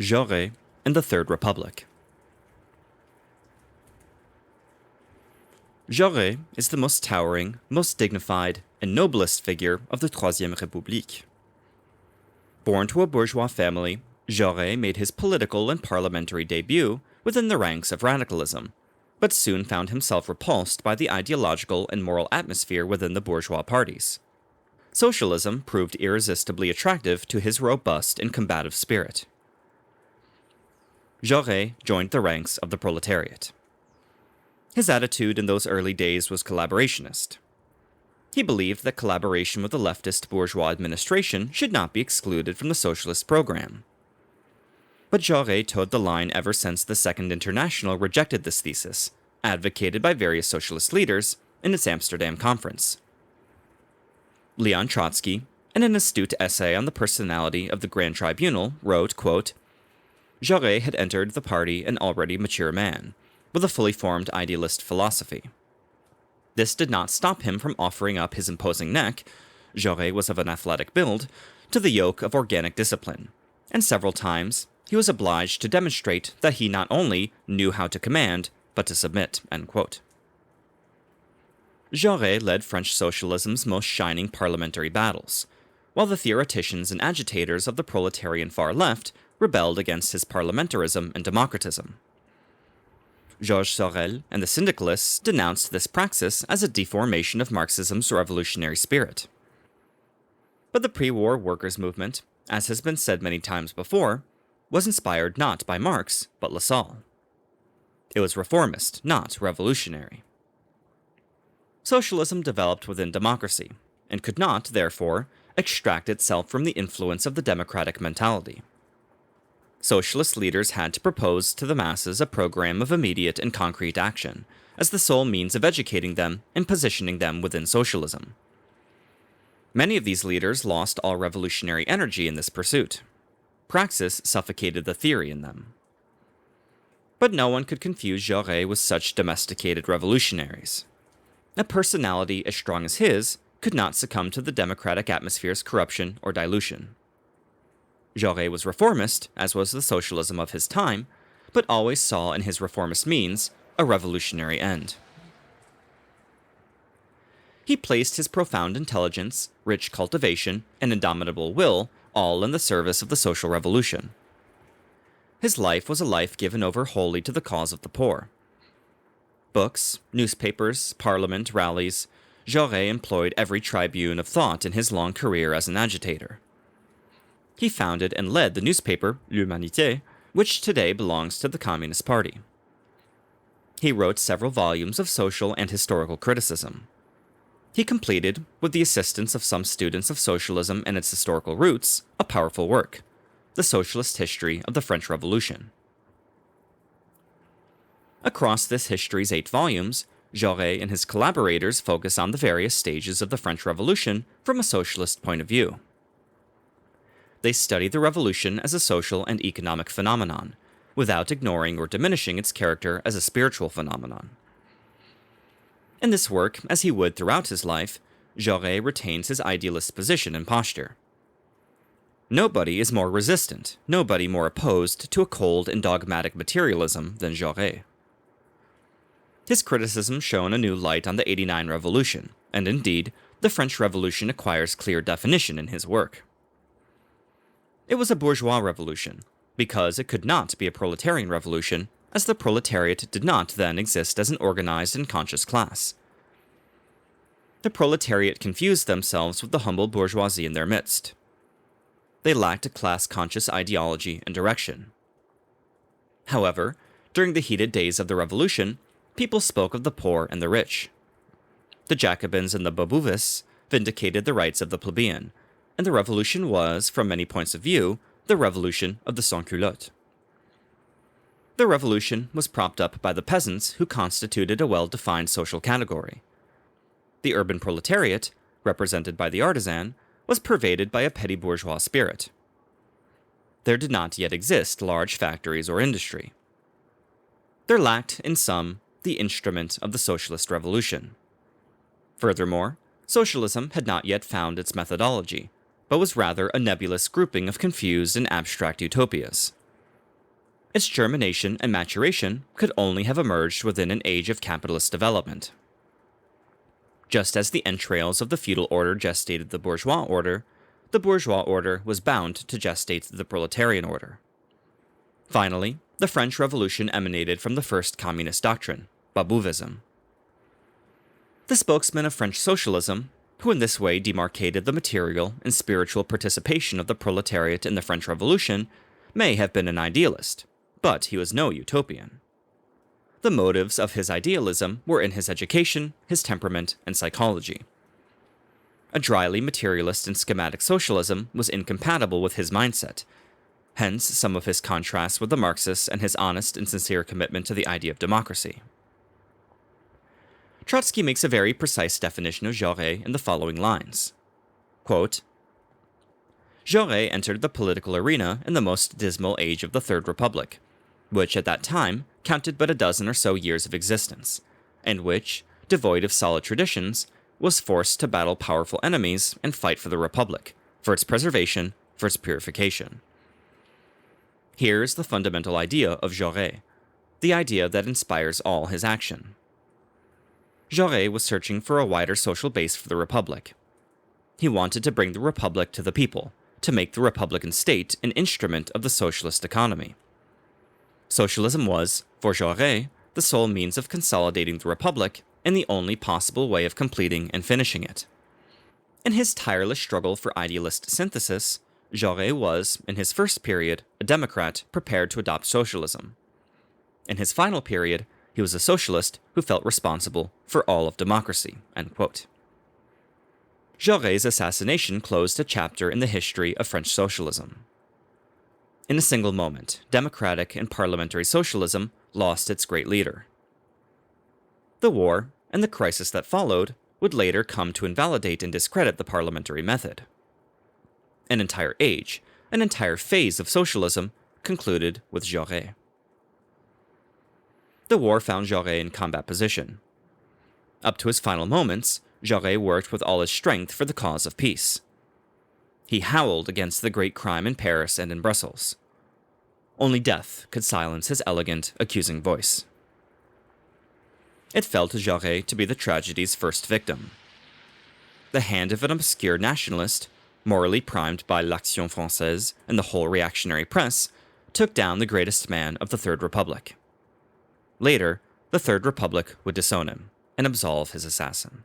Jaurès and the Third Republic. Jaurès is the most towering, most dignified, and noblest figure of the Troisième République. Born to a bourgeois family, Jaurès made his political and parliamentary debut within the ranks of radicalism, but soon found himself repulsed by the ideological and moral atmosphere within the bourgeois parties. Socialism proved irresistibly attractive to his robust and combative spirit. Jaurès joined the ranks of the proletariat. His attitude in those early days was collaborationist. He believed that collaboration with the leftist bourgeois administration should not be excluded from the socialist program. But Jaurès toed the line ever since the Second International rejected this thesis, advocated by various socialist leaders in its Amsterdam conference. Leon Trotsky, in an astute essay on the personality of the Grand Tribunal, wrote, quote, Jaurès had entered the party an already mature man, with a fully formed idealist philosophy. This did not stop him from offering up his imposing neck, Jaurès was of an athletic build, to the yoke of organic discipline, and several times he was obliged to demonstrate that he not only knew how to command, but to submit, end quote. Jaurès led French socialism's most shining parliamentary battles, while the theoreticians and agitators of the proletarian far left rebelled against his parliamentarism and democratism. Georges Sorel and the syndicalists denounced this praxis as a deformation of Marxism's revolutionary spirit. But the pre-war workers' movement, as has been said many times before, was inspired not by Marx, but Lassalle. It was reformist, not revolutionary. Socialism developed within democracy, and could not, therefore, extract itself from the influence of the democratic mentality. Socialist leaders had to propose to the masses a program of immediate and concrete action, as the sole means of educating them and positioning them within socialism. Many of these leaders lost all revolutionary energy in this pursuit. Praxis suffocated the theory in them. But no one could confuse Jaurès with such domesticated revolutionaries. A personality as strong as his could not succumb to the democratic atmosphere's corruption or dilution. Jaurès was reformist, as was the socialism of his time, but always saw in his reformist means a revolutionary end. He placed his profound intelligence, rich cultivation, and indomitable will all in the service of the social revolution. His life was a life given over wholly to the cause of the poor. Books, newspapers, parliament, rallies, Jaurès employed every tribune of thought in his long career as an agitator. He founded and led the newspaper L'Humanité, which today belongs to the Communist Party. He wrote several volumes of social and historical criticism. He completed, with the assistance of some students of socialism and its historical roots, a powerful work, The Socialist History of the French Revolution. Across this history's 8 volumes, Jaurès and his collaborators focus on the various stages of the French Revolution from a socialist point of view. They study the revolution as a social and economic phenomenon, without ignoring or diminishing its character as a spiritual phenomenon. In this work, as he would throughout his life, Jaurès retains his idealist position and posture. Nobody is more resistant, nobody more opposed to a cold and dogmatic materialism than Jaurès. His criticism shone a new light on the '89 revolution, and indeed, the French Revolution acquires clear definition in his work. It was a bourgeois revolution, because it could not be a proletarian revolution, as the proletariat did not then exist as an organized and conscious class. The proletariat confused themselves with the humble bourgeoisie in their midst. They lacked a class-conscious ideology and direction. However, during the heated days of the revolution, people spoke of the poor and the rich. The Jacobins and the Babouvists vindicated the rights of the plebeian, and the revolution was, from many points of view, the revolution of the sans-culottes. The revolution was propped up by the peasants who constituted a well-defined social category. The urban proletariat, represented by the artisan, was pervaded by a petty bourgeois spirit. There did not yet exist large factories or industry. There lacked, in sum, the instrument of the socialist revolution. Furthermore, socialism had not yet found its methodology, but was rather a nebulous grouping of confused and abstract utopias. Its germination and maturation could only have emerged within an age of capitalist development. Just as the entrails of the feudal order gestated the bourgeois order was bound to gestate the proletarian order. Finally, the French Revolution emanated from the first communist doctrine, Babouvism. The spokesman of French socialism, who in this way demarcated the material and spiritual participation of the proletariat in the French Revolution, may have been an idealist, but he was no utopian. The motives of his idealism were in his education, his temperament, and psychology. A dryly materialist and schematic socialism was incompatible with his mindset, hence some of his contrasts with the Marxists and his honest and sincere commitment to the idea of democracy. Trotsky makes a very precise definition of Jaurès in the following lines. Quote, Jaurès entered the political arena in the most dismal age of the Third Republic, which at that time counted but a dozen or so years of existence, and which, devoid of solid traditions, was forced to battle powerful enemies and fight for the Republic, for its preservation, for its purification. Here is the fundamental idea of Jaurès, the idea that inspires all his action. Jaurès was searching for a wider social base for the Republic. He wanted to bring the Republic to the people, to make the Republican state an instrument of the socialist economy. Socialism was, for Jaurès, the sole means of consolidating the Republic and the only possible way of completing and finishing it. In his tireless struggle for idealist synthesis, Jaurès was, in his first period, a Democrat prepared to adopt socialism. In his final period, he was a socialist who felt responsible for all of democracy. End quote. Jaurès' assassination closed a chapter in the history of French socialism. In a single moment, democratic and parliamentary socialism lost its great leader. The war, and the crisis that followed, would later come to invalidate and discredit the parliamentary method. An entire age, an entire phase of socialism, concluded with Jaurès. The war found Jaurès in combat position. Up to his final moments, Jaurès worked with all his strength for the cause of peace. He howled against the great crime in Paris and in Brussels. Only death could silence his elegant, accusing voice. It fell to Jaurès to be the tragedy's first victim. The hand of an obscure nationalist, morally primed by l'Action Française and the whole reactionary press, took down the greatest man of the Third Republic. Later, the Third Republic would disown him and absolve his assassin.